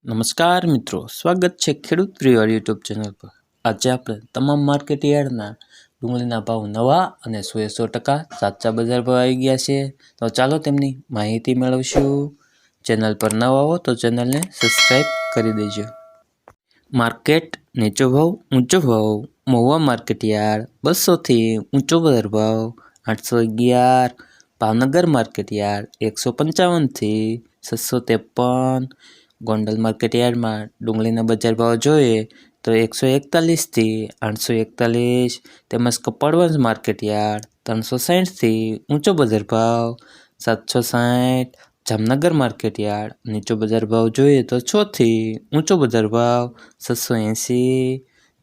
નમસ્કાર મિત્રો, સ્વાગત છે ખેડૂત પ્રિય યુટ્યુબ ચેનલ પર। આજે આપણે તમામ માર્કેટ યાર્ડના ડુંગળીના ભાવ નવા અને 100% સાચા બજાર ભાવ આવી ગયા છે, તો ચાલો તેમની માહિતી મેળવશું। ચેનલ પર નવા હો તો ચેનલને સબસ્ક્રાઈબ કરી દેજો। માર્કેટ નીચો ભાવ ઊંચો ભાવ। મહુવા માર્કેટ યાર્ડ 200 થી ઊંચો બજાર ભાવ 811। ભાવનગર માર્કેટ યાર્ડ 155 થી 653। ગોંડલ માર્કેટ યાર્ડમાં ડુંગળીના બજાર ભાવ જોઈએ તો 141 થી 841। તેમજ કપડવંજ માર્કેટ યાર્ડ 360 થી ઊંચો બજાર ભાવ 760। જામનગર માર્કેટ યાર્ડ નીચો બજાર ભાવ જોઈએ તો 6 થી ઊંચો બજાર ભાવ 780।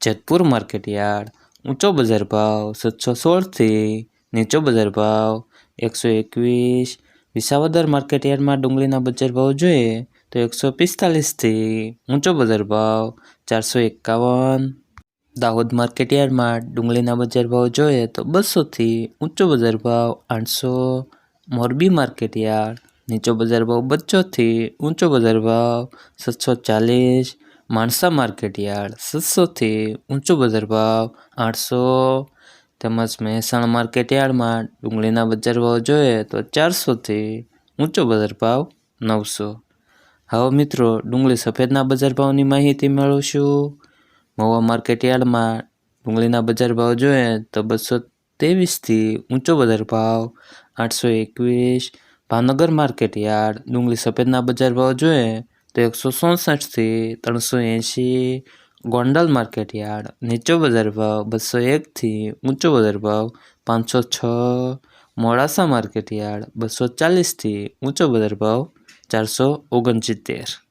જેતપુર માર્કેટ યાર્ડ ઊંચો બજાર ભાવ 716 થી નીચો બજાર ભાવ 121। વિસાવદર માર્કેટ યાર્ડમાં ડુંગળીના બજાર ભાવ જોઈએ તો 145 થી ઊંચો બજાર ભાવ 451। દાહોદ માર્કેટ યાર્ડમાં ડુંગળીના બજાર ભાવ જોઈએ તો 200 થી ઊંચો બજાર ભાવ 800। મોરબી માર્કેટ યાર્ડ નીચો બજાર ભાવ 200 થી ઊંચો બજાર ભાવ 740। માણસા માર્કેટ યાર્ડ 700 થી ઊંચો બજાર ભાવ 800। તેમજ મહેસાણા માર્કેટ યાર્ડમાં ડુંગળીના બજાર ભાવ જોઈએ તો 400 થી ઊંચો બજાર ભાવ 900। હવે મિત્રો ડુંગળી સફેદના બજાર ભાવની માહિતી મેળવશું। મહુવા માર્કેટ યાર્ડમાં ડુંગળીના બજાર ભાવ જોઈએ તો 223 થી ઊંચો બજાર ભાવ 821। ભાવનગર માર્કેટ યાર્ડ ડુંગળી સફેદના બજાર ભાવ જોઈએ તો 167 થી 380। ગોંડલ માર્કેટ યાર્ડ નીચો બજાર ભાવ 201 થી ઊંચો બજાર ભાવ 506। મોડાસા માર્કેટ યાર્ડ 240 થી ઊંચો બજાર ભાવ 469।